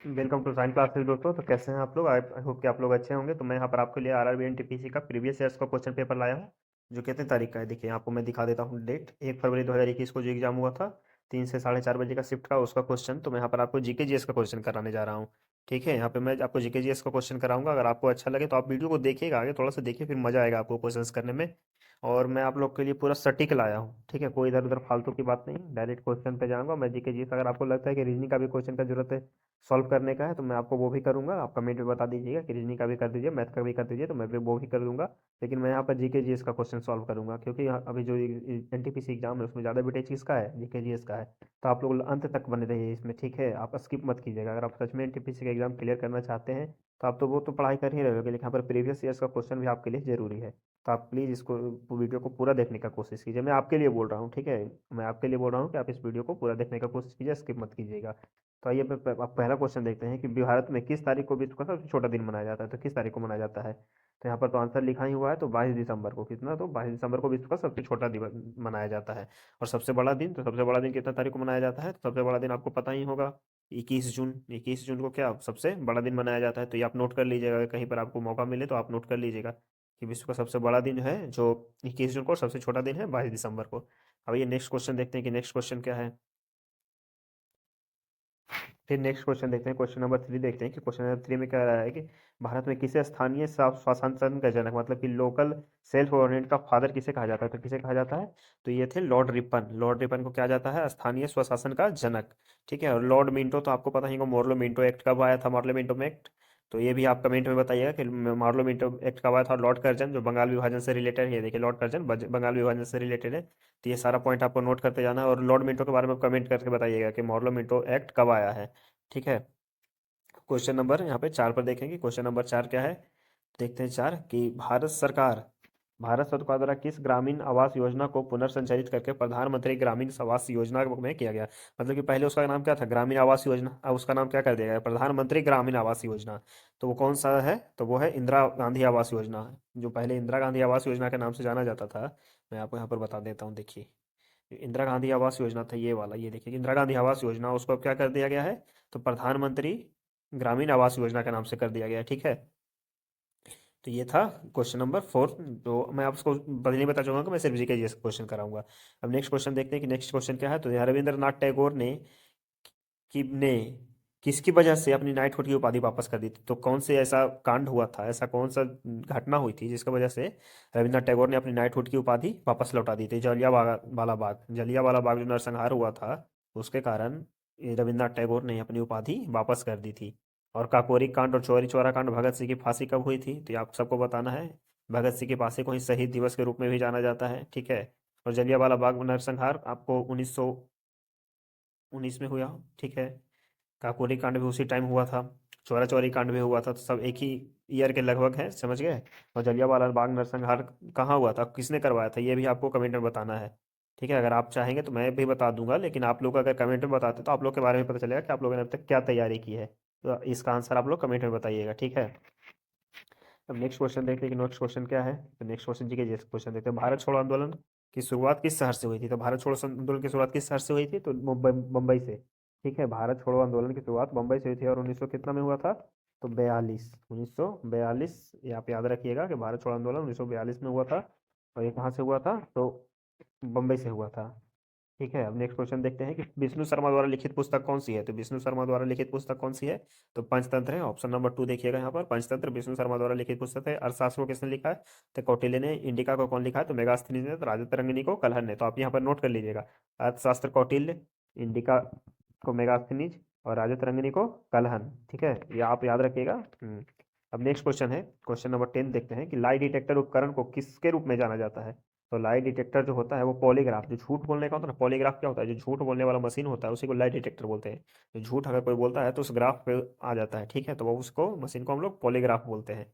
Welcome to science classes दोस्तों। तो कैसे हैं आप लोग? आई होप कि आप लोग अच्छे होंगे। तो मैं यहाँ पर आपके लिए आरआरबी एनटीपीसी का प्रीवियस ईयर्स का क्वेश्चन पेपर लाया हूँ, जो कितने तारीख का है देखिए। आपको मैं दिखा देता हूँ डेट। 1 फरवरी 2021 को जो एग्जाम हुआ था, 3 से 4:30 बजे का शिफ्ट का उसका क्वेश्चन। तो मैं यहाँ पर आपको जीके जीएस का क्वेश्चन कराने जा रहा हूँ। ठीक है, यहाँ पे मैं आपको जीके जीएस का क्वेश्चन कराऊंगा। अगर आपको अच्छा लगे तो आप वीडियो को देखिएगा, आगे थोड़ा सा देखिए, फिर मजा आएगा आपको क्वेश्चंस करने में। और मैं आप लोग के लिए पूरा सटीक लाया हूँ, ठीक है। कोई इधर उधर फालतू की बात नहीं, डायरेक्ट क्वेश्चन पे जाऊंगा मैं। जीके जीएस अगर आपको लगता है कि रीजनिंग का भी क्वेश्चन का जरूरत है सॉल्व करने का है, तो मैं आपको वो भी करूंगा। आप कमेंट में बता दीजिएगा कि रीजनिंग का भी कर दीजिए, मैथ का भी कर दीजिए, तो मैं भी वो भी कर दूंगा। लेकिन मैं यहाँ पर जीके जीएस का क्वेश्चन सॉल्व करूंगा, क्योंकि अभी जो एनटीपीसी एग्जाम है उसमें ज़्यादा वेटेज किसका है? जीके जीएस का है। तो आप लोग अंत तक बने रहिए इसमें, ठीक है। आप स्किप मत कीजिएगा। अगर आप सच में एनटीपीसी का एग्जाम क्लियर करना चाहते हैं तो आप तो वो तो पढ़ाई कर ही रहे होगे, लेकिन यहाँ पर प्रीवियस ईयर्स का क्वेश्चन भी आपके लिए जरूरी है। तो आप प्लीज़ इसको वीडियो को पूरा देखने का कोशिश कीजिए। मैं आपके लिए बोल रहा हूँ, ठीक है। मैं आपके लिए बोल रहा हूँ कि आप इस वीडियो को पूरा देखने का कोशिश कीजिए, स्किप मत कीजिएगा। तो आइए आप पहला क्वेश्चन देखते हैं कि भारत में किस तारीख को विश्व का सबसे छोटा दिन मनाया जाता है? तो किस तारीख को मनाया जाता है? तो यहाँ पर तो आंसर लिखा ही हुआ है, तो 22 दिसंबर को। कितना? तो 22 दिसंबर को विश्व का सबसे छोटा दिवस मनाया जाता है। और सबसे बड़ा दिन, तो सबसे बड़ा दिन कितना तारीख को मनाया जाता है? तो सबसे बड़ा दिन आपको पता ही होगा, 21 जून। 21 जून को क्या सबसे बड़ा दिन मनाया जाता है? तो ये आप नोट कर लीजिएगा, अगर कहीं पर आपको मौका मिले तो आप नोट कर लीजिएगा कि विश्व का सबसे बड़ा दिन जो है, जो 21 जून को, सबसे छोटा दिन है 22 दिसंबर को। अब ये नेक्स्ट क्वेश्चन देखते हैं कि नेक्स्ट क्वेश्चन क्या है। फिर नेक्स्ट क्वेश्चन देखते हैं, क्वेश्चन नंबर 3 देखते हैं कि क्वेश्चन नंबर 3 में क्या रहा है कि भारत में किसे स्थानीय स्वशासन का जनक, मतलब कि लोकल सेल्फ गवर्नमेंट का फादर किसे कहा जाता है? तो किसे कहा जाता है? तो ये थे लॉर्ड रिपन। लॉर्ड रिपन को क्या जाता है? स्थानीय स्वशासन का जनक। ठीक है। और लॉर्ड मिंटो तो आपको पता ही होगा, मोरलो मिंटो एक्ट कब आया था? मोरलो मिंटो एक्ट। तो ये भी आप कमेंट में बताइएगा कि मोरलो मिंटो एक्ट कब आया था। और लॉर्ड कर्जन जो बंगाल विभाजन से रिलेटेड है, ये देखिए लॉर्ड कर्जन बंगाल विभाजन से रिलेटेड है। तो ये सारा पॉइंट आपको नोट करते जाना है। और लॉर्ड मिंटो के बारे में कमेंट करके बताइएगा कि मोरलो मिंटो एक्ट कब आया है। ठीक है। क्वेश्चन नंबर यहाँ पे 4 पर देखेंगे। क्वेश्चन नंबर 4 क्या है? देखते हैं 4 कि भारत सरकार द्वारा किस ग्रामीण आवास योजना को पुनर्संचालित करके प्रधानमंत्री ग्रामीण आवास योजना में किया गया? मतलब कि पहले उसका नाम क्या था? ग्रामीण आवास योजना। अब उसका नाम क्या कर दिया गया? प्रधानमंत्री ग्रामीण आवास योजना। तो वो कौन सा है? तो वो है इंदिरा गांधी आवास योजना, जो पहले इंदिरा गांधी आवास योजना के नाम से जाना जाता था। मैं आपको यहाँ पर बता देता हूँ, देखिए। इंदिरा गांधी आवास योजना था ये वाला, ये देखिए इंदिरा गांधी आवास योजना, उसको अब क्या कर दिया गया है? तो प्रधानमंत्री ग्रामीण आवास योजना के नाम से कर दिया गया है। ठीक है। तो ये था क्वेश्चन नंबर 4। जो मैं आपको बदली बता चुका हूँ कि मैं सिर्फ जीके जीएस क्वेश्चन कराऊंगा। अब नेक्स्ट क्वेश्चन देखते हैं कि नेक्स्ट क्वेश्चन क्या है। तो यहाँ रविंद्रनाथ टैगोर ने किसकी वजह से अपनी नाइटहुड की उपाधि वापस कर दी थी? तो कौन से ऐसा कांड हुआ था, ऐसा कौन सा घटना हुई थी जिसकी वजह से रविंद्रनाथ टैगोर ने अपनी नाइटहुड की उपाधि वापस लौटा दी थी? जलियांवाला बाग जो नरसंहार हुआ था, उसके कारण ये रविंद्रनाथ टैगोर ने अपनी उपाधि वापस कर दी थी। और काकोरी कांड और चौरी चौरा कांड, भगत सिंह की फांसी कब हुई थी? तो ये आप सबको बताना है। भगत सिंह की फांसी को ही शहीद दिवस के रूप में भी जाना जाता है। ठीक है। और जलियांवाला बाग नरसंहार आपको 1919 में हुआ। ठीक है। काकोरी कांड भी उसी टाइम हुआ था। चौरा चौरी कांड भी हुआ था। तो सब एक ही ईयर के लगभग है, समझ गए। और जलियांवाला बाग नरसंहार कहाँ हुआ था, किसने करवाया था, ये भी आपको कमेंट में बताना है। ठीक है। अगर आप चाहेंगे तो मैं भी बता दूंगा, लेकिन आप लोग अगर कमेंट में बताते तो आप लोग के बारे में पता चलेगा कि आप लोगों ने अब तक क्या तैयारी की है। तो इसका आंसर आप लोग कमेंट में बताइएगा, ठीक है। अब नेक्स्ट क्वेश्चन देखते हैं कि नेक्स्ट क्वेश्चन क्या है। तो नेक्स्ट क्वेश्चन जी के जैसे क्वेश्चन देखते हैं, भारत छोड़ो आंदोलन की शुरुआत किस शहर से हुई थी? तो भारत छोड़ो आंदोलन की शुरुआत किस शहर से हुई थी? तो मुंबई से। ठीक है। भारत छोड़ो आंदोलन की शुरुआत मुंबई से हुई थी, और 1900 कितना में हुआ था? तो 1942। ये आप याद रखिएगा कि भारत छोड़ो आंदोलन 1942 में हुआ था। और ये कहाँ से हुआ था? तो मुंबई से हुआ था। ठीक है। अब नेक्स्ट क्वेश्चन देखते हैं कि विष्णु शर्मा द्वारा लिखित पुस्तक कौन सी है? तो विष्णु शर्मा द्वारा लिखित पुस्तक कौन सी है? तो पंचतंत्र है। ऑप्शन नंबर 2 देखिएगा यहाँ पर, पंचतंत्र विष्णु शर्मा द्वारा लिखित पुस्तक है। अर्थशास्त्र को किसने लिखा है? तो कौटिल्य ने। इंडिका को कौन लिखा है? तो मेगास्थनीज ने। तो राजा तरंगिणी को कलहन ने। तो आप यहाँ पर नोट कर लीजिएगा, अर्थशास्त्र कौटिल्य, इंडिका को मेगास्थनीज, और राजा तरंगिणी को कलहन। ठीक है, ये आप याद रखिएगा। अब नेक्स्ट क्वेश्चन है, क्वेश्चन नंबर 10 देखते हैं कि लाई डिटेक्टर उपकरण को किसके रूप में जाना जाता है? तो लाई डिटेक्टर जो होता है वो पॉलीग्राफ, जो झूठ बोलने का होता है ना, पॉलीग्राफ क्या होता है? जो झूठ बोलने वाला मशीन होता है उसी को लाई डिटेक्टर बोलते हैं। तो झूठ अगर कोई बोलता है तो उस ग्राफ पे आ जाता है। ठीक है। तो वो उसको मशीन को हम लोग पॉलीग्राफ बोलते हैं।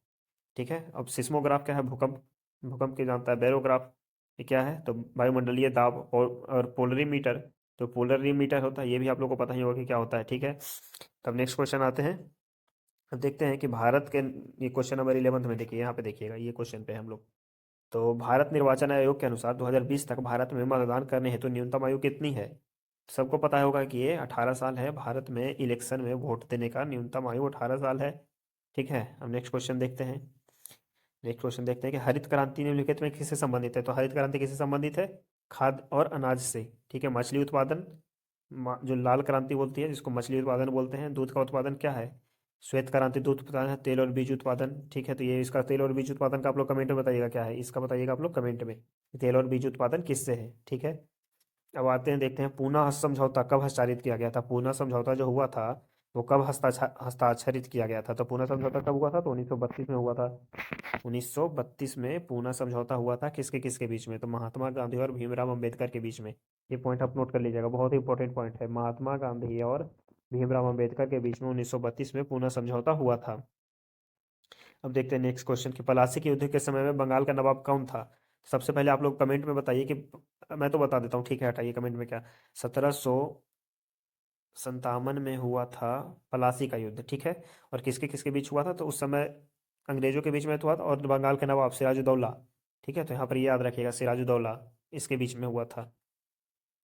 ठीक है। अब सिस्मोग्राफ क्या है? भूकंप। भूकंप के जानता है। बैरोग्राफ ये क्या है? तो वायुमंडलीय दाब। और पोलरीमीटर, तो पोलरीमीटर होता है, ये भी आप लोग को पता ही होगा कि क्या होता है। ठीक है। तब नेक्स्ट क्वेश्चन आते हैं। अब देखते हैं कि भारत के, ये क्वेश्चन नंबर 11 में देखिए, यहाँ पे देखिएगा, ये क्वेश्चन पे हम लोग। तो भारत निर्वाचन आयोग के अनुसार 2020 तक भारत में मतदान करने हेतु न्यूनतम आयु कितनी है? सबको पता होगा कि ये 18 साल है, भारत में इलेक्शन में वोट देने का न्यूनतम आयु 18 साल है। ठीक है, अब नेक्स्ट क्वेश्चन देखते हैं। नेक्स्ट क्वेश्चन देखते हैं कि हरित क्रांति निम्नलिखित में किससे संबंधित है। तो हरित क्रांति किससे संबंधित है? खाद्य और अनाज से। ठीक है, मछली उत्पादन, जो लाल क्रांति बोलती है जिसको मछली उत्पादन बोलते हैं। दूध का उत्पादन क्या है? श्वेत क्रांति दूध उत्पादन है। तेल और बीज उत्पादन, ठीक है, तो ये इसका तेल और बीज उत्पादन का आप लोग कमेंट में बताइएगा क्या है, इसका बताइएगा आप लोग कमेंट में, तेल और बीज उत्पादन किससे है। ठीक है, अब आते हैं, देखते हैं पूना समझौता कब हस्ताक्षरित किया गया था। पूना समझौता जो हुआ था वो कब हस्ताक्षरित किया गया था। तो पूना समझौता कब हुआ था? तो 1932 में हुआ था। 1932 में पूना समझौता हुआ था, किसके किसके बीच में? तो महात्मा गांधी और भीमराव अंबेडकर के बीच में। ये पॉइंट आप नोट कर लीजिएगा, बहुत ही इंपॉर्टेंट पॉइंट है। महात्मा गांधी और भीमराव अंबेडकर के बीच में 1932 में पूना समझौता हुआ था। अब देखते हैं नेक्स्ट क्वेश्चन कि प्लासी के युद्ध के समय में बंगाल का नवाब कौन था। सबसे पहले आप लोग कमेंट में बताइए कि, मैं तो बता देता हूँ, ठीक है, हटाइए कमेंट में क्या। 1757 में हुआ था प्लासी का युद्ध। ठीक है, और किसके किसके बीच हुआ था? तो उस समय अंग्रेजों के बीच में हुआ था और बंगाल के नवाब सिराजुद्दौला। ठीक है, तो यहाँ पर ये याद रखिएगा, सिराजुद्दौला इसके बीच में हुआ था।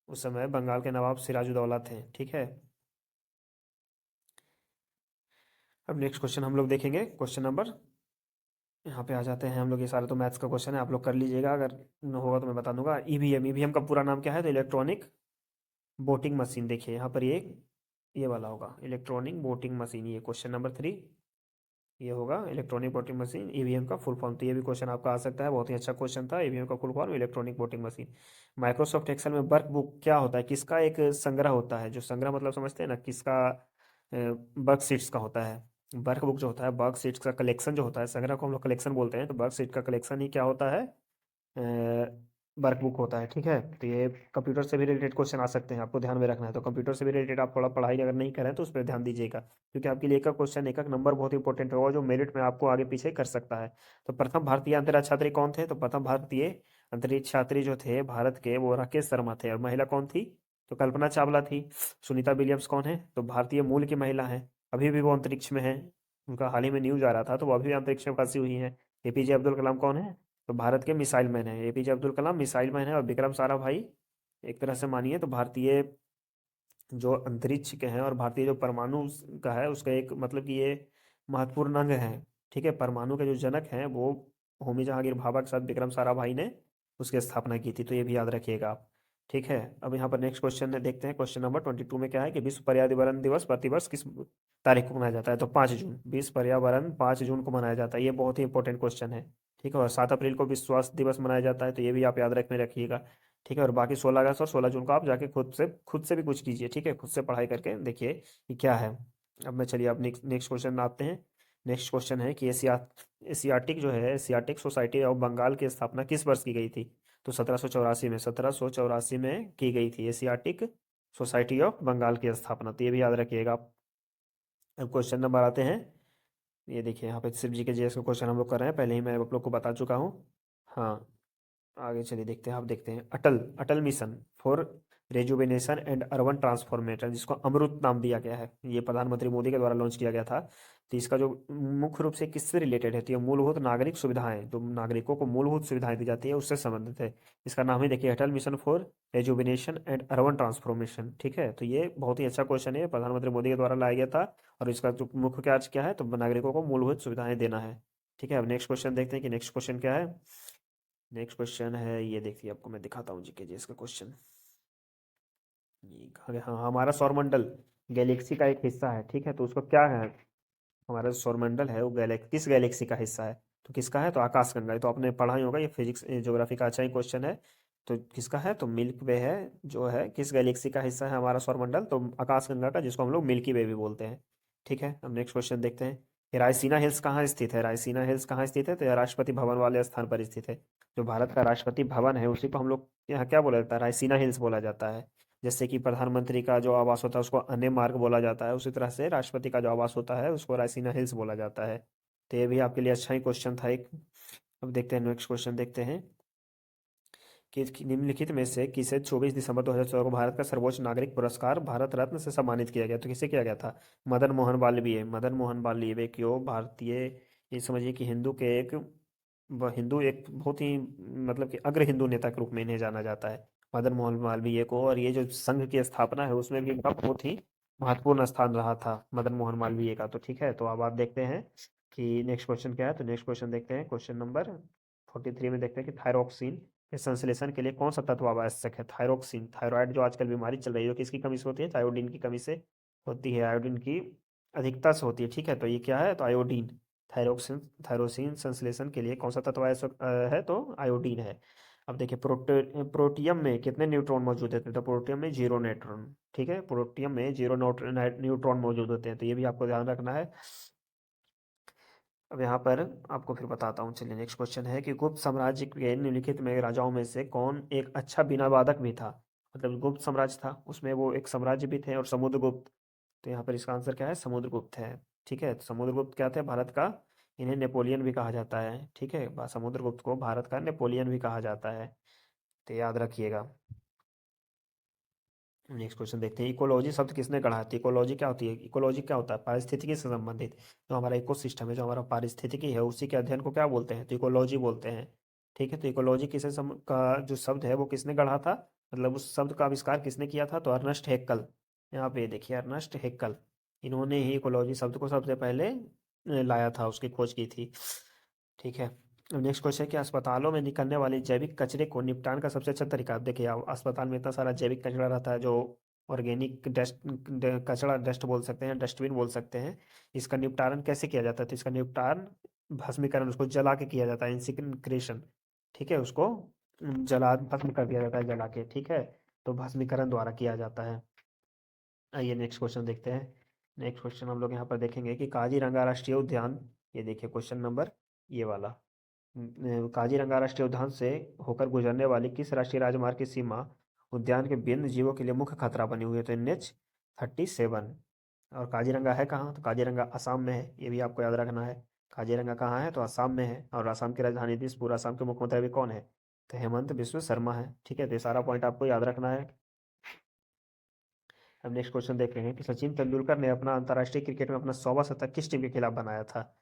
उस समय बंगाल के नवाब सिराजुद्दौला थे। ठीक है, अब नेक्स्ट क्वेश्चन हम लोग देखेंगे, क्वेश्चन नंबर, यहाँ पे आ जाते हैं हम लोग। ये सारे तो मैथ्स का क्वेश्चन है, आप लोग कर लीजिएगा, अगर न होगा तो मैं बता दूंगा। ईवीएम, ईवीएम का पूरा नाम क्या है? तो इलेक्ट्रॉनिक वोटिंग मशीन। देखिए यहाँ पर ये वाला होगा, इलेक्ट्रॉनिक वोटिंग मशीन। ये क्वेश्चन नंबर 3 ये होगा, इलेक्ट्रॉनिक वोटिंग मशीन, ईवीएम का फुल फॉर्म। तो ये भी क्वेश्चन आपका आ सकता है, बहुत ही अच्छा क्वेश्चन था। ईवीएम का full form electronic voting machine. Microsoft Excel में वर्क बुक क्या होता है? किसका एक संग्रह होता है? जो संग्रह मतलब समझते हैं ना, किसका? वर्क शीट्स का होता है। वर्क बुक जो होता है, वर्क शीट्स का कलेक्शन जो होता है, संग्रह को हम लोग कलेक्शन बोलते हैं, तो वर्क शीट का कलेक्शन ही क्या होता है? वर्कबुक होता है। ठीक है, तो ये कंप्यूटर से भी रिलेटेड क्वेश्चन आ सकते हैं, आपको ध्यान में रखना है। तो कंप्यूटर से भी रिलेटेड आप थोड़ा पढ़ाई अगर नहीं करें तो उस पर ध्यान दीजिएगा, क्योंकि आपके लिए एक क्वेश्चन एक नंबर बहुत इंपॉर्टेंट होगा, जो मेरिट में आपको आगे पीछे कर सकता है। तो प्रथम भारतीय अंतरिक्ष यात्री कौन थे? तो प्रथम भारतीय अंतरिक्ष यात्री जो थे भारत के, वो राकेश शर्मा थे। और महिला कौन थी? तो कल्पना चावला थी। सुनीता विलियम्स कौन है? तो भारतीय मूल की महिला है, अभी भी वो अंतरिक्ष में है। उनका हाल ही में न्यूज आ रहा था, तो वो अभी भी अंतरिक्ष में फंसी हुई है। एपीजे अब्दुल कलाम कौन है? तो भारत के मिसाइल मैन है। APJ Abdul Kalam missile man है। और विक्रम साराभाई एक तरह से मानिए तो भारतीय जो अंतरिक्ष के हैं, और भारतीय जो परमाणु का है उसका एक मतलब कि ये महत्वपूर्ण अंग है। ठीक है, परमाणु के जो जनक हैं वो होमी जहांगीर भाभा के साथ विक्रम साराभाई ने उसकी स्थापना की थी, तो ये भी याद रखिएगा आप। ठीक है, अब यहाँ पर नेक्स्ट क्वेश्चन देखते हैं। क्वेश्चन नंबर 22 में क्या है कि विश्व पर्यावरण दिवस प्रतिवर्ष किस तारीख को मनाया जाता है? तो 5 जून। विश्व पर्यावरण 5 जून को मनाया जाता है, ये बहुत ही इंपॉर्टेंट क्वेश्चन है। ठीक है, और 7 अप्रैल को विश्व स्वास्थ्य दिवस मनाया जाता है, तो ये भी आप याद रखने रखिएगा। ठीक है, और बाकी 16 अगस्त और 16 जून को आप जाके खुद से भी कुछ कीजिए। ठीक है, खुद से पढ़ाई करके देखिए कि क्या है। अब मैं, चलिए अब नेक्स्ट नेक्स्ट क्वेश्चन आते हैं। नेक्स्ट क्वेश्चन है कि एशियाटिक जो है, एशियाटिक सोसाइटी ऑफ बंगाल की स्थापना किस वर्ष की गई थी? तो 1784 में, 1784 में की गई थी एशियाटिक सोसाइटी ऑफ बंगाल की स्थापना, तो ये भी याद रखिएगा आप। अब क्वेश्चन नंबर आते हैं। ये देखिए यहाँ पे शिव जी के जीएस का क्वेश्चन हम लोग कर रहे हैं, पहले ही मैं आप लोग को बता चुका हूँ। हाँ, आगे चलिए देखते हैं। आप देखते हैं Atal Atal Mission for Rejuvenation and Urban Transformation, जिसको अमृत नाम दिया गया है, ये प्रधानमंत्री मोदी के द्वारा लॉन्च किया गया था। तो इसका जो मुख्य रूप से किससे रिलेटेड है? तो ये मूलभूत नागरिक सुविधाएं, जो नागरिकों को मूलभूत सुविधाएं दी जाती है उससे संबंधित है। इसका नाम ही देखिए, Atal Mission for Rejuvenation and Urban Transformation. ठीक है, तो ये बहुत ही अच्छा क्वेश्चन है, प्रधानमंत्री मोदी के द्वारा लाया गया था। और इसका जो मुख्य कार्य क्या है? तो नागरिकों को मूलभूत सुविधाएं देना है। ठीक है, अब नेक्स्ट क्वेश्चन देखते हैं कि नेक्स्ट क्वेश्चन क्या है। नेक्स्ट क्वेश्चन है, ये देखिए आपको मैं दिखाता हूँ जीके जी इसका क्वेश्चन। ये कहाँ गया? हाँ, हमारा सौरमंडल गैलेक्सी का एक हिस्सा है। ठीक है, तो उसको क्या है? हमारा जो सौरमंडल है वो किस गैलेक्सी का हिस्सा है? तो किसका है? तो आकाशगंगा। ये तो आपने पढ़ा ही होगा, ये फिजिक्स ज्योग्राफी का अच्छा ही क्वेश्चन है। तो किसका है? तो मिल्क वे है, जो है किस गैलेक्सी का हिस्सा है हमारा सौरमंडल? तो आकाशगंगा का, जिसको हम लोग मिल्की वे भी बोलते हैं। ठीक है, अब नेक्स्ट क्वेश्चन देखते हैं। ये रायसीना हिल्स कहाँ स्थित है? रायसीना हिल्स कहाँ स्थित है? तो यह राष्ट्रपति भवन वाले स्थान पर स्थित है। जो भारत का राष्ट्रपति भवन है उसी को हम लोग यहाँ क्या बोला जाता है? रायसीना हिल्स बोला जाता है। जैसे कि प्रधानमंत्री का जो आवास होता है उसको अन्य मार्ग बोला जाता है, उसी तरह से राष्ट्रपति का जो आवास होता है उसको रायसीना हिल्स बोला जाता है। तो ये भी आपके लिए अच्छा ही क्वेश्चन था एक। अब देखते हैं नेक्स्ट क्वेश्चन देखते हैं कि निम्नलिखित में से किसे 24 दिसंबर 2014 को भारत का सर्वोच्च नागरिक पुरस्कार भारत रत्न से सम्मानित किया गया? तो किसे किया गया था? मदन मोहन मालवीय। मदन मोहन मालवीय क्यों? भारतीय, ये समझिए कि हिंदू के एक हिंदू एक बहुत ही मतलब कि अग्र हिंदू नेता के रूप में इन्हें जाना जाता है। मदन मोहन मालवीय को। और ये जो संघ की स्थापना है उसमें भी इनका बहुत ही महत्वपूर्ण स्थान रहा था मदन मोहन मालवीय का। तो ठीक है, तो अब आप देखते हैं कि नेक्स्ट क्वेश्चन क्या है। तो नेक्स्ट क्वेश्चन देखते हैं, क्वेश्चन नंबर 43 में देखते हैं कि थायरोक्सिन के संश्लेषण के लिए कौन सा तत्व आवश्यक है। थायरोक्सिन, थायराइड जो आजकल बीमारी चल रही है, जो किसकी कमी से होती है, आयोडीन की कमी से होती है, आयोडीन की अधिकता से होती है। ठीक है, तो ये क्या है, तो आयोडीन। थायरोक्सिन, थायरोसिन संश्लेषण के लिए कौन सा तत्व आवश्यक है, तो आयोडीन है। अब देखिए प्रोटियम में कितने न्यूट्रॉन मौजूद होते हैं, तो प्रोटियम में 0 न्यूट्रॉन। ठीक है, प्रोटियम में 0 न्यूट्रॉन मौजूद होते हैं, तो ये भी आपको ध्यान रखना है। अब यहाँ पर आपको फिर बताता हूँ। चलिए नेक्स्ट क्वेश्चन है कि गुप्त साम्राज्य के निम्नलिखित में राजाओं में से कौन एक अच्छा बीना वादक भी था। मतलब गुप्त साम्राज्य था, उसमें वो एक साम्राज्य भी थे और समुद्रगुप्त। तो यहाँ पर इसका आंसर क्या है, समुद्रगुप्त है। ठीक है, तो समुद्रगुप्त क्या थे, भारत का, इन्हें नेपोलियन भी कहा जाता है। ठीक है, समुद्रगुप्त को भारत का नेपोलियन भी कहा जाता है, तो याद रखिएगा। नेक्स्ट क्वेश्चन देखते हैं, इकोलॉजी शब्द किसने गढ़ा है। तो इकोलॉजी क्या होती है, इकोलॉजी क्या होता है, पारिस्थितिकी से संबंधित। जो हमारा इकोसिस्टम है, जो हमारा पारिस्थितिकी है, उसी के अध्ययन को क्या बोलते हैं, तो इकोलॉजी बोलते हैं। ठीक है, तो इकोलॉजी का जो शब्द है वो किसने गढ़ा था, मतलब उस शब्द का आविष्कार किसने किया था, तो अर्नस्ट हेक्कल। यहाँ पे देखिए अर्नस्ट हेक्कल, इन्होंने ही इकोलॉजी शब्द को सबसे पहले लाया था, उसकी खोज की थी। ठीक है, नेक्स्ट क्वेश्चन है कि अस्पतालों में निकलने वाले जैविक कचरे को निपटान का सबसे अच्छा तरीका। आप देखिए, अस्पताल में इतना सारा जैविक कचरा रहता है, जो ऑर्गेनिक डस्ट, कचरा डस्ट बोल सकते हैं, डस्टबिन बोल सकते हैं। इसका निपटारण कैसे किया जाता है, तो इसका निपटान भस्मीकरण, उसको जला के किया जाता है, इंसिनरेशन। ठीक है, उसको जला भस्म कर दिया जाता है जला के। ठीक है, तो भस्मीकरण द्वारा किया जाता है। आइए नेक्स्ट क्वेश्चन देखते हैं। नेक्स्ट क्वेश्चन हम लोग यहाँ पर देखेंगे कि काजीरंगा राष्ट्रीय उद्यान, ये देखिए क्वेश्चन नंबर ये वाला, काजीरंगा राष्ट्रीय उद्यान से होकर गुजरने वाली किस राष्ट्रीय राजमार्ग की सीमा उद्यान के वन्य जीवों के लिए मुख्य खतरा बनी हुई है, तो NH-37। और काजीरंगा है कहाँ, तो काजीरंगा असम में है, ये भी आपको याद रखना है। काजीरंगा कहाँ है, तो असम में है। और असम की राजधानी दिसपुर। असम के मुख्यमंत्री अभी कौन है, तो हेमंत बिश्व शर्मा है। ठीक है, तो ये सारा पॉइंट आपको याद रखना है। अब नेक्स्ट क्वेश्चन देख रहे हैं कि सचिन तेंदुलकर ने अपना अंतर्राष्ट्रीय क्रिकेट में अपना 100वां शतक किस टीम के खिलाफ बनाया था।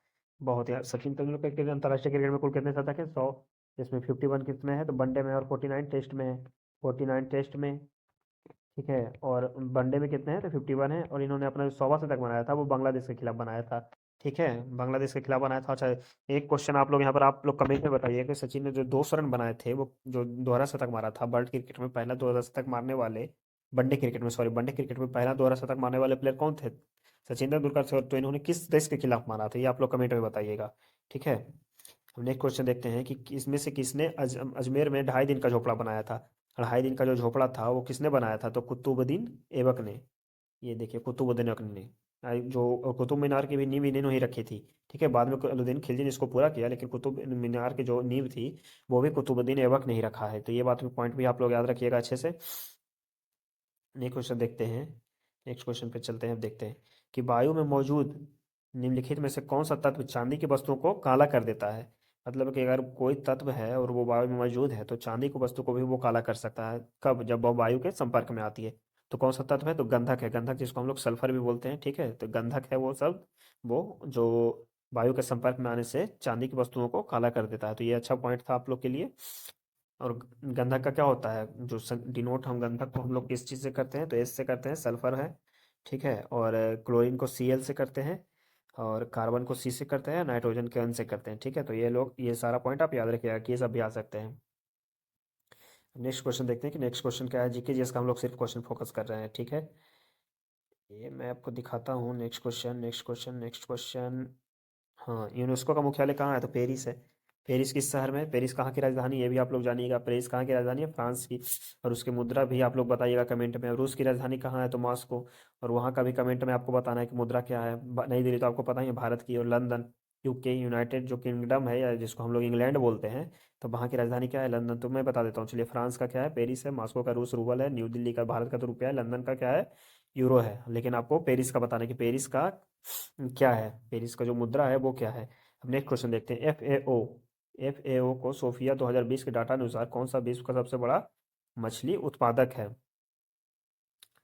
बहुत यार, सचिन तेंदुलकर के अंतर्राष्ट्रीय क्रिकेट में कुल कितने शतक है, 100। इसमें 51 किस में है, तो वनडे में, और 49 टेस्ट में है, 49 टेस्ट में। ठीक है, और वनडे में कितने हैं, तो 51 है। और इन्होंने अपना जो 100वां शतक बनाया था वो बांग्लादेश के खिलाफ बनाया था। ठीक है, बांग्लादेश के खिलाफ बनाया था। अच्छा, एक क्वेश्चन आप लोग यहाँ पर, आप लोग कमेंट में बताइए कि सचिन ने जो 200 रन बनाए थे, वो जो दोहरा शतक मारा था, वर्ल्ड क्रिकेट में पहला दोहरा शतक मारने वाले, वनडे क्रिकेट में, सॉरी, वनडे क्रिकेट में पहला दोहरा शतक मारने वाले प्लेयर कौन थे, सचिन तेंदुलकर से। तो इन्होंने किस देश के खिलाफ मारा था, ये आप लोग कमेंट में बताइएगा। ठीक है, हम नेक्स्ट क्वेश्चन देखते हैं कि इसमें से किसने अजमेर में 2.5 दिन का झोपड़ा बनाया था। 2.5 दिन का जो झोपड़ा था वो किसने बनाया था, तो कुतुबुद्दीन ऐबक ने। ये देखिए कुतुबुद्दीन ऐबक ने, जो कुतुब मीनार की भी नींव इन्होंने ही रखी थी। ठीक है, बाद में अलाउद्दीन खिलजी ने इसको पूरा किया, लेकिन कुतुब मीनार की जो नींव थी वो भी कुतुबुद्दीन ऐबक ने ही रखा है। तो ये बात, पॉइंट भी आप लोग याद रखिएगा अच्छे से। नेक्स्ट क्वेश्चन देखते हैं, नेक्स्ट क्वेश्चन पे चलते हैं। अब देखते हैं कि वायु में मौजूद निम्नलिखित में से कौन सा तत्व चांदी की वस्तुओं को काला कर देता है। मतलब कि अगर कोई तत्व है और वो वायु में मौजूद है, तो चांदी की वस्तु को भी वो काला कर सकता है, कब, जब वो वायु के संपर्क में आती है। तो कौन सा तत्व है, तो गंधक है, गंधक जिसको हम लोग सल्फर भी बोलते हैं। ठीक है, तो गंधक है वो सब, वो जो वायु के संपर्क में आने से चांदी की वस्तुओं को काला कर देता है। तो ये अच्छा पॉइंट था आप लोग के लिए। और गंधक का क्या होता है, जो डिनोट हम गंधक को हम लोग किस चीज़ से करते हैं, तो एस से करते हैं, सल्फर है। ठीक है, और क्लोरीन को Cl से करते हैं, और कार्बन को C से करते हैं, नाइट्रोजन के N से करते हैं। ठीक है, तो ये लोग, ये सारा पॉइंट आप याद रखिएगा कि ये सब भी आ सकते हैं। नेक्स्ट क्वेश्चन देखते हैं कि नेक्स्ट क्वेश्चन क्या है, जीके जिसका हम लोग सिर्फ क्वेश्चन फोकस कर रहे हैं। ठीक है, ये मैं आपको दिखाता हूँ। Next question, next question, next question. हाँ, यूनेस्को का मुख्यालय कहाँ है, तो पेरिस है। पेरिस किस शहर में है? पेरिस कहाँ की राजधानी है, ये भी आप लोग जानिएगा। पेरिस कहाँ की राजधानी है, फ्रांस की। और उसकी मुद्रा भी आप लोग बताइएगा कमेंट में। रूस की राजधानी कहाँ है, तो मॉस्को। और वहाँ का भी कमेंट में आपको बताना है कि मुद्रा क्या है। नई दिल्ली तो आपको पता ही है भारत की। और लंदन, यूके, यूनाइटेड जो किंगडम है, या जिसको हम लोग इंग्लैंड बोलते हैं, तो वहाँ की राजधानी क्या है, लंदन। तो मैं बता देता हूँ, चलिए। फ्रांस का क्या है, पेरिस है। मॉस्को का रूस रूबल है। न्यू दिल्ली का भारत का तो रुपया है। लंदन का क्या है, यूरो है। लेकिन आपको पेरिस का बताना है कि पेरिस का क्या है, पेरिस का जो मुद्रा है वो क्या है। अब नेक्स्ट क्वेश्चन देखते हैं, एफएओ को सोफिया 2020 के डाटा अनुसार कौन सा विश्व का सबसे बड़ा मछली उत्पादक है।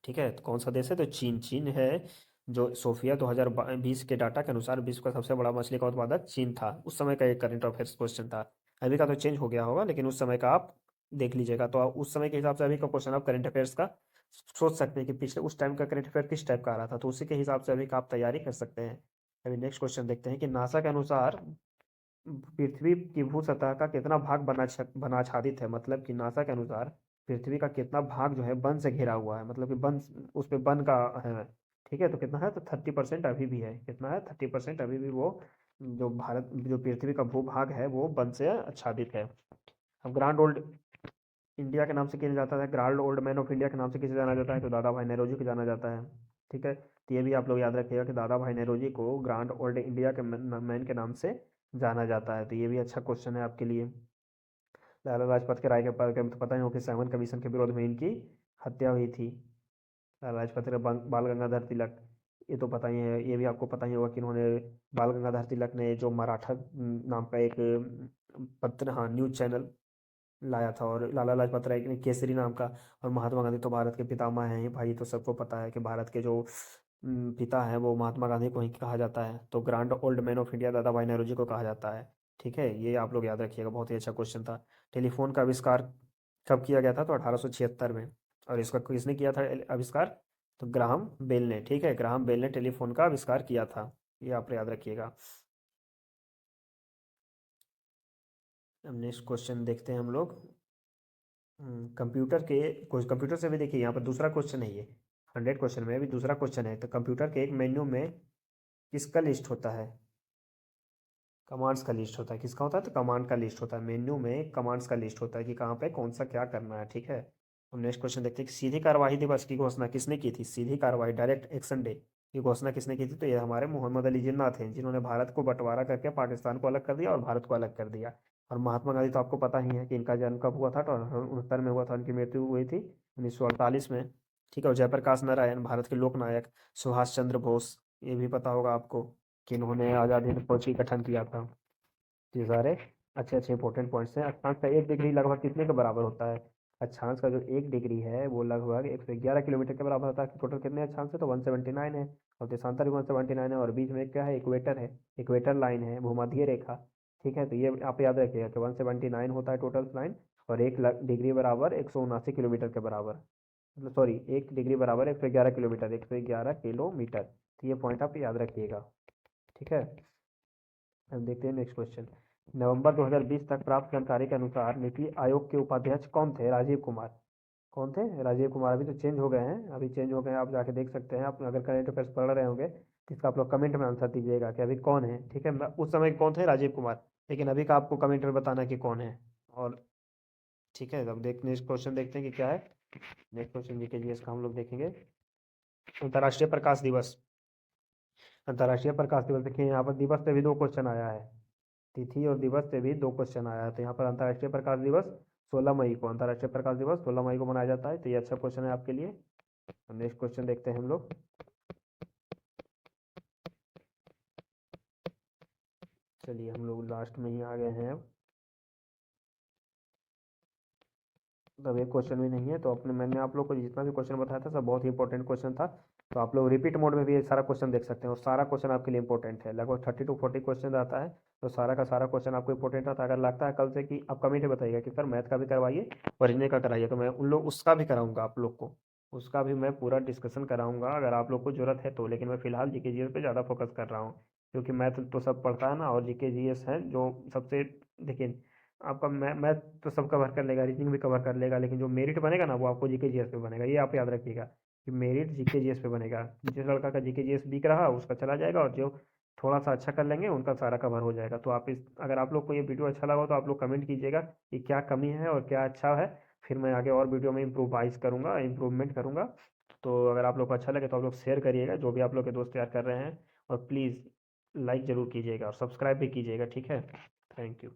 ठीक है, तो कौन सा देश है, तो चीन। चीन है, जो सोफिया 2020 के डाटा के अनुसार विश्व का सबसे बड़ा मछली का उत्पादक चीन था। उस समय का एक करंट अफेयर्स क्वेश्चन था। अभी का तो चेंज हो गया होगा, लेकिन उस समय का आप देख लीजिएगा, तो आप उस समय के हिसाब से अभी का क्वेश्चन आप करंट अफेयर्स का सोच सकते हैं कि पिछले उस टाइम का करंट अफेयर किस टाइप का आ रहा था, तो उसी के हिसाब से अभी का आप तैयारी कर सकते हैं। अभी नेक्स्ट क्वेश्चन देखते हैं कि नासा के अनुसार पृथ्वी की भू सतह का कितना भाग बना आच्छादित है, मतलब कि नासा के अनुसार पृथ्वी का कितना भाग जो है वन से घिरा हुआ है, मतलब कि वन, उस पे वन का है। ठीक है, तो कितना है, तो 30% अभी भी है, कितना है, 30% अभी भी वो जो पृथ्वी का भूभाग है वो वन से आच्छादित है। अब ग्रांड ओल्ड इंडिया के नाम से किया जाता है, grand old man of India के नाम से किसे जाना जाता है, तो दादा भाई नेहरू को जाना जाता है। ठीक है, तो ये भी आप लोग याद रखिएगा कि दादा भाई नेहरू को ग्रांड ओल्ड इंडिया के मैन के नाम से जाना जाता है, तो ये भी अच्छा क्वेश्चन है आपके लिए। लाला लाजपत के राय के पर तो पता ही हो कि 7 कमीशन के विरोध में इनकी हत्या हुई थी। लाला लाजपत राय, बाल गंगाधर तिलक, ये तो पता ही है, ये भी आपको पता ही होगा कि इन्होंने, बाल गंगाधर तिलक ने जो मराठा नाम का एक पत्र, हाँ, न्यूज चैनल लाया था, और लाला लाजपत राय ने केसरी नाम का, और महात्मा गांधी तो भारत के पितामह हैं ही भाई, तो सबको पता है कि भारत के जो पिता हैं वो महात्मा गांधी को ही कहा जाता है, तो grand old man of India दादा भाई नेहरू जी को कहा जाता है। ठीक है, ये आप लोग याद रखिएगा, बहुत ही अच्छा क्वेश्चन था। टेलीफोन का आविष्कार कब किया गया था, तो 1876 में, और इसका किसने किया था आविष्कार, तो ग्राहम बेल ने। ठीक है, ग्राहम बेल ने टेलीफोन का आविष्कार किया था, ये आप याद रखिएगा। अब नेक्स्ट क्वेश्चन देखते हैं हम लोग। कंप्यूटर के कुछ कंप्यूटर से भी देखिए, यहाँ पर दूसरा क्वेश्चन है ये, 100 क्वेश्चन में अभी दूसरा क्वेश्चन है, तो कंप्यूटर के एक मेन्यू में किसका लिस्ट होता है, कमांड्स का लिस्ट होता है, किसका होता है, तो कमांड का लिस्ट होता है, मेन्यू में कमांड्स का लिस्ट होता है कि कहाँ पे कौन सा क्या करना है। ठीक है, हम नेक्स्ट क्वेश्चन देखते हैं कि सीधी कार्यवाही दिवस की घोषणा किसने की थी, सीधी कार्यवाही डायरेक्ट एक्शन डे की घोषणा किसने की थी, तो ये हमारे मोहम्मद अली जिन्ना थे, जिन्होंने भारत को बंटवारा करके पाकिस्तान को अलग कर दिया और भारत को अलग कर दिया। और महात्मा गांधी तो आपको पता ही है कि इनका जन्म कब हुआ था, तो 1969 में हुआ था, उनकी मृत्यु हुई थी 1948 में। ठीक है, और जयप्रकाश नारायण भारत के लोक नायक, सुभाष चंद्र बोस, ये भी पता होगा आपको कि इन्होंने आज़ाद हिंद फौज की गठन किया था। ये सारे अच्छे अच्छे इंपॉर्टेंट पॉइंट्स हैं। अक्षांश का 1 डिग्री लगभग कितने के बराबर होता है, अक्षांश का जो 1 डिग्री है वो लगभग 111 किलोमीटर के बराबर होता है। टोटल कितने अक्षांश है, तो 179 है, और देशांतर भी 179 है, और बीच में क्या है, इक्वेटर है, इक्वेटर लाइन है, भूमध्य रेखा। ठीक है, तो ये आप याद रखिएगा कि 179 होता है टोटल लाइन, और 1 डिग्री बराबर 179 किलोमीटर के बराबर, मतलब सॉरी, 1 डिग्री बराबर 111 किलोमीटर, 111 किलोमीटर, तो ये पॉइंट आप याद रखिएगा। ठीक है, अब देखते हैं नेक्स्ट क्वेश्चन। नवंबर 2020 तक प्राप्त जानकारी के अनुसार नीति आयोग के उपाध्यक्ष कौन थे, राजीव कुमार। कौन थे, राजीव कुमार। अभी तो चेंज हो गए हैं, अभी चेंज हो गए हैं, आप जाके देख सकते हैं, आप अगर करंट अफेयर्स पढ़ रहे होंगे तो इसका आप लोग कमेंट में आंसर दीजिएगा कि अभी कौन है। ठीक है, उस समय कौन थे, राजीव कुमार, लेकिन अभी का आपको कमेंट में बताना है कि कौन है। और ठीक है, अब देख नेक्स्ट क्वेश्चन देखते हैं कि क्या है। नेक्स्ट क्वेश्चन जीके जीएस का हम लोग देखेंगे। अंतर्राष्ट्रीय प्रकाश दिवस, अंतर्राष्ट्रीय प्रकाश दिवस, देखिए यहाँ पर दिवस से भी 2 क्वेश्चन आया है, तिथि और दिवस से भी 2 क्वेश्चन आया है, तो यहाँ पर अंतर्राष्ट्रीय प्रकाश दिवस 16 मई को, अंतर्राष्ट्रीय प्रकाश दिवस 16 मई को मनाया जाता है, तो ये अच्छा क्वेश्चन है आपके लिए। नेक्स्ट क्वेश्चन देखते हैं हम लोग। चलिए हम लोग लास्ट में ही आ गए हैं अब, मतलब एक क्वेश्चन भी नहीं है, तो अपने मैंने आप लोग को जितना भी क्वेश्चन बताया था सब बहुत ही इंपॉर्टेंट क्वेश्चन था, तो आप लोग रिपीट मोड में भी ये सारा क्वेश्चन देख सकते हैं, और सारा क्वेश्चन आपके लिए इंपॉर्टेंट है, लगभग 30 to 40 क्वेश्चन रहता है, तो सारा का सारा क्वेश्चन आपको इंपॉर्टेंट रहता है। अगर लगता है कल से कि आप कमेंट में बताइएगा कि सर मैथ का भी करवाइए और रीजनिंग का कराइए, तो मैं उन लोग उसका भी कराऊंगा, आप लोग को उसका भी मैं पूरा डिस्कशन कराऊंगा अगर आप लोग को जरूरत है तो, लेकिन मैं फिलहाल जीके जीएस पे ज़्यादा फोकस कर रहा हूँ, क्योंकि मैथ तो सब पढ़ता है ना, और जीके जीएस है जो सबसे, देखिए आपका मैथ तो सब कवर कर लेगा, रीजनिंग भी कवर कर लेगा, लेकिन जो मेरिट बनेगा ना वो आपको जीके जीएस पे बनेगा, ये आप याद रखिएगा कि मेरिट जीके जीएस पे बनेगा। जिस लड़का का जीके जीएस वीक रहा उसका चला जाएगा, और जो थोड़ा सा अच्छा कर लेंगे उनका सारा कवर हो जाएगा। तो आप इस, अगर आप लोग को ये वीडियो अच्छा लगा हो तो आप लोग कमेंट कीजिएगा कि क्या कमी है और क्या अच्छा है, फिर मैं आगे और वीडियो में इम्प्रोवाइज करूँगा, इम्प्रूवमेंट करूँगा। तो अगर आप लोग को अच्छा लगे तो आप लोग शेयर करिएगा जो भी आप लोग के दोस्त तैयार कर रहे हैं, और प्लीज़ लाइक ज़रूर कीजिएगा और सब्सक्राइब भी कीजिएगा। ठीक है, थैंक यू।